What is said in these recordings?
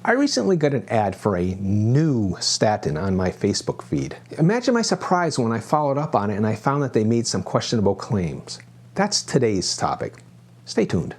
I recently got an ad for a new statin on my Facebook feed. Imagine my surprise when I followed up on it and I found that they made some questionable claims. That's today's topic. Stay tuned.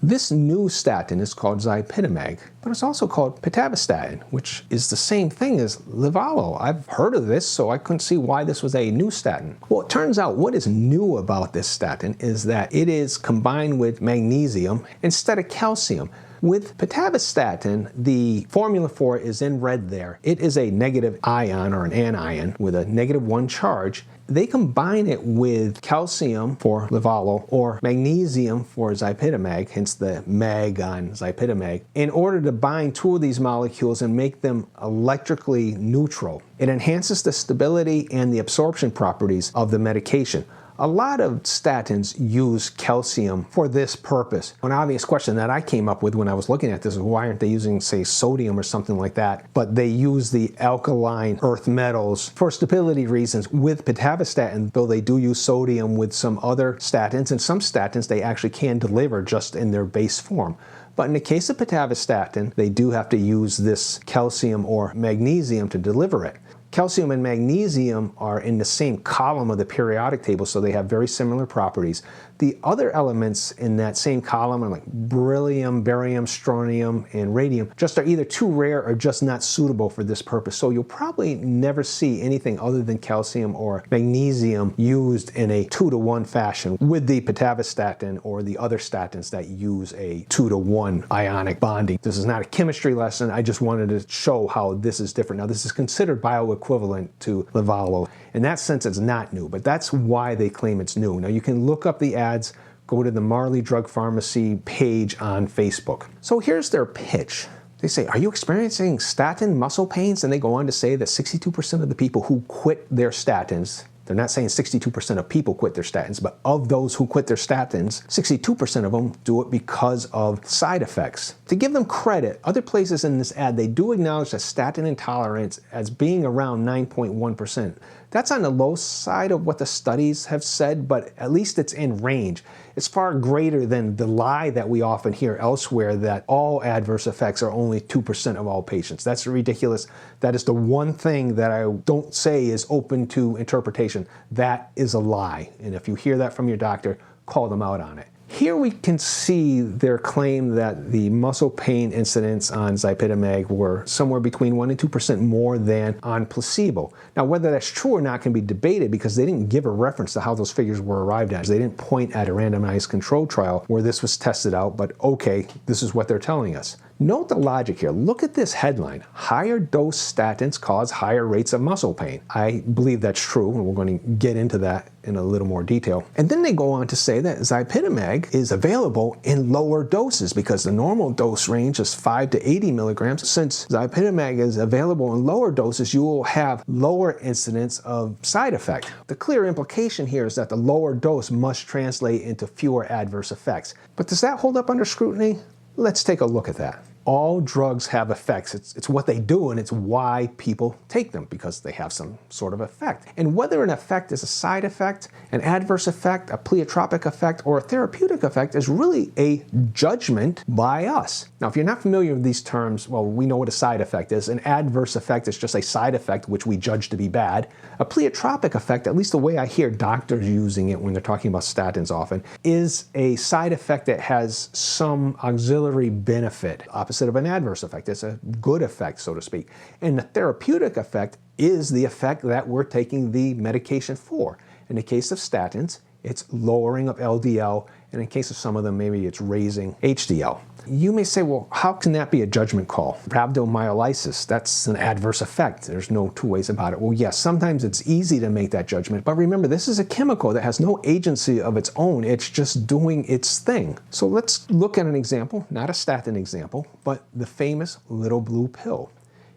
This new statin is called zypitamag, but it's also called pitavastatin, which is the same thing as Livalo. I've heard of this, so I couldn't see why this was a new statin. Well, it turns out what is new about this statin is that it is combined with magnesium instead of calcium. With pitavastatin, the formula for it is in red there. It is a negative ion or an anion with a -1 charge. They combine it with calcium for Livalo or magnesium for zypitamag, hence the mag on zypitamag, in order to bind two of these molecules and make them electrically neutral. It enhances the stability and the absorption properties of the medication. A lot of statins use calcium for this purpose. An obvious question that I came up with when I was looking at this is why aren't they using, say, sodium or something like that? But they use the alkaline earth metals for stability reasons with pitavastatin, though they do use sodium with some other statins, and some statins they actually can deliver just in their base form. But in the case of pitavastatin, they do have to use this calcium or magnesium to deliver it. Calcium and magnesium are in the same column of the periodic table, so they have very similar properties. The other elements in that same column are like beryllium, barium, strontium, and radium just are either too rare or just not suitable for this purpose. So you'll probably never see anything other than calcium or magnesium used in a 2-to-1 fashion with the pitavastatin or the other statins that use a 2-to-1 ionic bonding. This is not a chemistry lesson. I just wanted to show how this is different. Now, this is considered bioequivalent to Livalo. In that sense, it's not new, but that's why they claim it's new. Now, you can look up the ads, go to the Marley Drug Pharmacy page on Facebook. So here's their pitch. They say, are you experiencing statin muscle pains? And they go on to say that 62% of the people who quit their statins, they're not saying 62% of people quit their statins, but of those who quit their statins, 62% of them do it because of side effects. To give them credit, other places in this ad, they do acknowledge that statin intolerance as being around 9.1%. That's on the low side of what the studies have said, but at least it's in range. It's far greater than the lie that we often hear elsewhere that all adverse effects are only 2% of all patients. That's ridiculous. That is the one thing that I don't say is open to interpretation. That is a lie. And if you hear that from your doctor, call them out on it. Here we can see their claim that the muscle pain incidents on zypitamag were somewhere between 1% and 2% more than on placebo. Now, whether that's true or not can be debated because they didn't give a reference to how those figures were arrived at. They didn't point at a randomized control trial where this was tested out, but okay, this is what they're telling us. Note the logic here. Look at this headline. Higher dose statins cause higher rates of muscle pain. I believe that's true, and we're going to get into that in a little more detail. And then they go on to say that zypitamag is available in lower doses because the normal dose range is 5 to 80 milligrams. Since zypitamag is available in lower doses, you will have lower incidence of side effect. The clear implication here is that the lower dose must translate into fewer adverse effects. But does that hold up under scrutiny? Let's take a look at that. All drugs have effects. It's what they do, and it's why people take them, because they have some sort of effect. And whether an effect is a side effect, an adverse effect, a pleiotropic effect, or a therapeutic effect is really a judgment by us. Now, if you're not familiar with these terms, well, we know what a side effect is. An adverse effect is just a side effect which we judge to be bad. A pleiotropic effect, at least the way I hear doctors using it when they're talking about statins often, is a side effect that has some auxiliary benefit, opposite of an adverse effect. It's a good effect, so to speak. And the therapeutic effect is the effect that we're taking the medication for. In the case of statins, it's lowering of LDL, and in case of some of them, maybe it's raising HDL. You may say, well, how can that be a judgment call? Rhabdomyolysis, that's an adverse effect. There's no two ways about it. Well, yes, sometimes it's easy to make that judgment, but remember, this is a chemical that has no agency of its own. It's just doing its thing. So let's look at an example, not a statin example, but the famous little blue pill.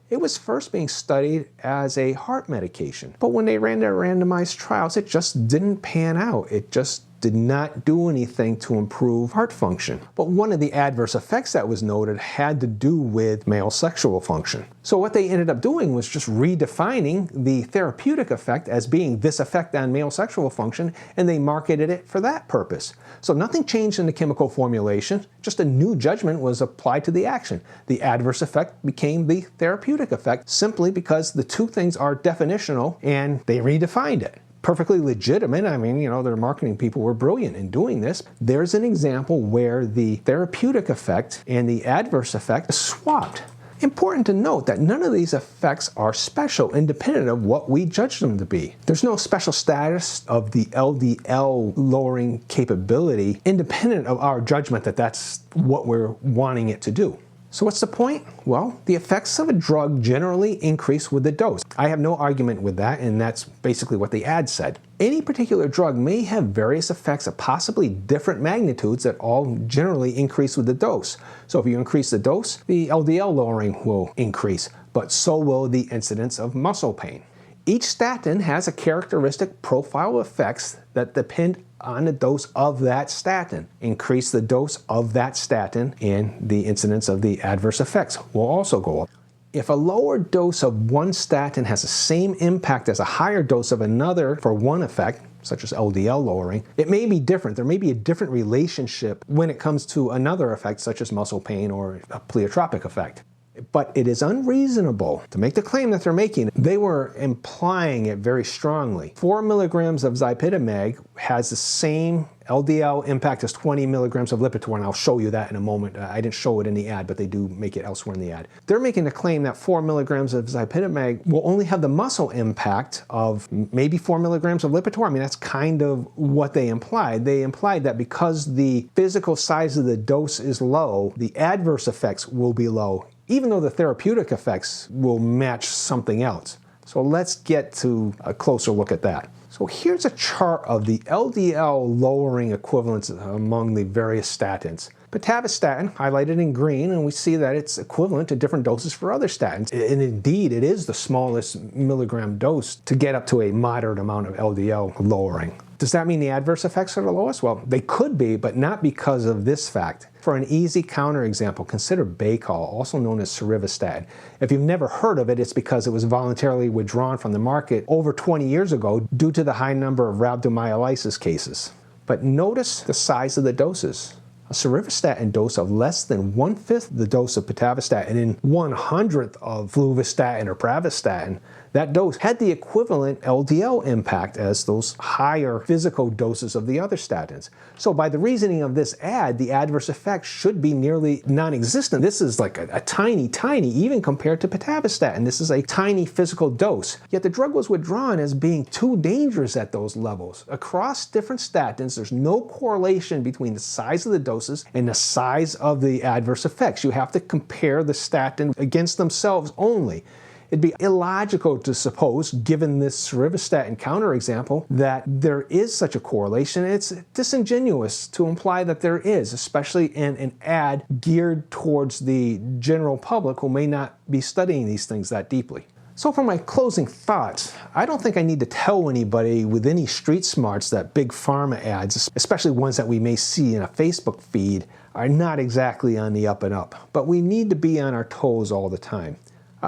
It was first being studied as a heart medication, but when they ran their randomized trials, it just didn't pan out. It just did not do anything to improve heart function. But one of the adverse effects that was noted had to do with male sexual function. So what they ended up doing was just redefining the therapeutic effect as being this effect on male sexual function, and they marketed it for that purpose. So nothing changed in the chemical formulation, just a new judgment was applied to the action. The adverse effect became the therapeutic effect simply because the two things are definitional and they redefined it. Perfectly legitimate. I mean, their marketing people were brilliant in doing this. There's an example where the therapeutic effect and the adverse effect are swapped. Important to note that none of these effects are special, independent of what we judge them to be. There's no special status of the LDL lowering capability, independent of our judgment that that's what we're wanting it to do. So what's the point? Well, the effects of a drug generally increase with the dose. I have no argument with that, and that's basically what the ad said. Any particular drug may have various effects of possibly different magnitudes that all generally increase with the dose. So if you increase the dose, the LDL lowering will increase, but so will the incidence of muscle pain. Each statin has a characteristic profile of effects that depend on the dose of that statin. Increase the dose of that statin and the incidence of the adverse effects will also go up. If a lower dose of one statin has the same impact as a higher dose of another for one effect, such as LDL lowering, it may be different. There may be a different relationship when it comes to another effect, such as muscle pain or a pleiotropic effect. But it is unreasonable to make the claim that they're making. They were implying it very strongly. 4 milligrams of zypitamag has the same LDL impact as 20 milligrams of Lipitor, and I'll show you that in a moment. I didn't show it in the ad, but they do make it elsewhere in the ad. They're making the claim that 4 milligrams of zypitamag will only have the muscle impact of maybe 4 milligrams of Lipitor. I mean, that's kind of what they implied. They implied that because the physical size of the dose is low, the adverse effects will be low, even though the therapeutic effects will match something else. So let's get to a closer look at that. So here's a chart of the LDL lowering equivalents among the various statins. Pitavastatin, highlighted in green, and we see that it's equivalent to different doses for other statins. And indeed, it is the smallest milligram dose to get up to a moderate amount of LDL lowering. Does that mean the adverse effects are the lowest? Well, they could be, but not because of this fact. For an easy counterexample, consider Baycol, also known as Cerevistatin. If you've never heard of it, it's because it was voluntarily withdrawn from the market over 20 years ago due to the high number of rhabdomyolysis cases. But notice the size of the doses. A Cerevistatin dose of less than 1/5 the dose of pitavastatin and 1/100th of fluvastatin or pravastatin, that dose had the equivalent LDL impact as those higher physical doses of the other statins. So by the reasoning of this ad, the adverse effects should be nearly non-existent. This is like a tiny, even compared to pitavastatin. This is a tiny physical dose. Yet the drug was withdrawn as being too dangerous at those levels. Across different statins, there's no correlation between the size of the doses and the size of the adverse effects. You have to compare the statin against themselves only. It'd be illogical to suppose, given this Cerevistatin counterexample, that there is such a correlation. It's disingenuous to imply that there is, especially in an ad geared towards the general public who may not be studying these things that deeply. So for my closing thoughts, I don't think I need to tell anybody with any street smarts that big pharma ads, especially ones that we may see in a Facebook feed, are not exactly on the up and up. But we need to be on our toes all the time.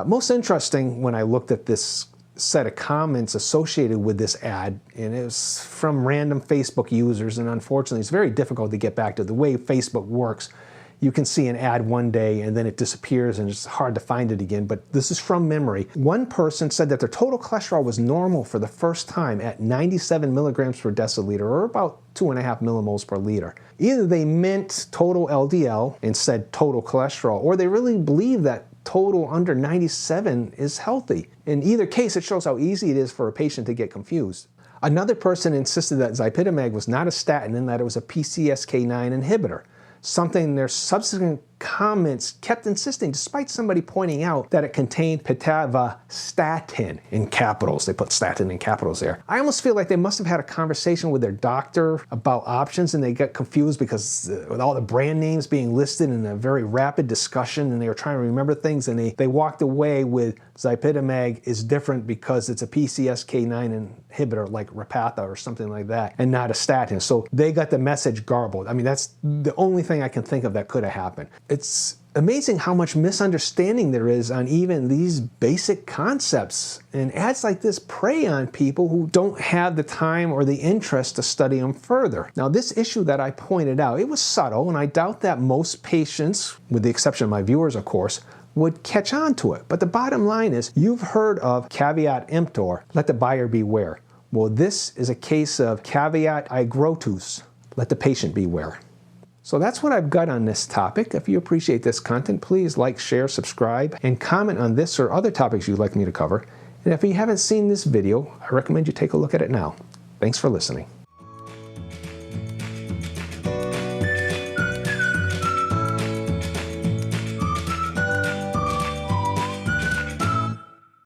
Most interesting when I looked at this set of comments associated with this ad, and it was from random Facebook users, and unfortunately it's very difficult to get back to the way Facebook works. You can see an ad one day and then it disappears and it's hard to find it again, but this is from memory. One person said that their total cholesterol was normal for the first time at 97 milligrams per deciliter, or about 2.5 millimoles per liter. Either they meant total LDL and said total cholesterol, or they really believe that total under 97 is healthy. In either case, it shows how easy it is for a patient to get confused. Another person insisted that zypitamag was not a statin and that it was a PCSK9 inhibitor, something their subsequent comments kept insisting, despite somebody pointing out that it contained pitavastatin in capitals. They put statin in capitals there. I almost feel like they must have had a conversation with their doctor about options, and they got confused because with all the brand names being listed in a very rapid discussion, and they were trying to remember things, and they walked away with Zypitamag is different because it's a PCSK9 inhibitor like Repatha or something like that, and not a statin. So they got the message garbled. I mean, that's the only thing I can think of that could have happened. It's amazing how much misunderstanding there is on even these basic concepts. And ads like this prey on people who don't have the time or the interest to study them further. Now, this issue that I pointed out, it was subtle, and I doubt that most patients, with the exception of my viewers, of course, would catch on to it. But the bottom line is, you've heard of caveat emptor, let the buyer beware. Well, this is a case of caveat aegrotus, let the patient beware. So that's what I've got on this topic. If you appreciate this content, please like, share, subscribe, and comment on this or other topics you'd like me to cover. And if you haven't seen this video, I recommend you take a look at it now. Thanks for listening.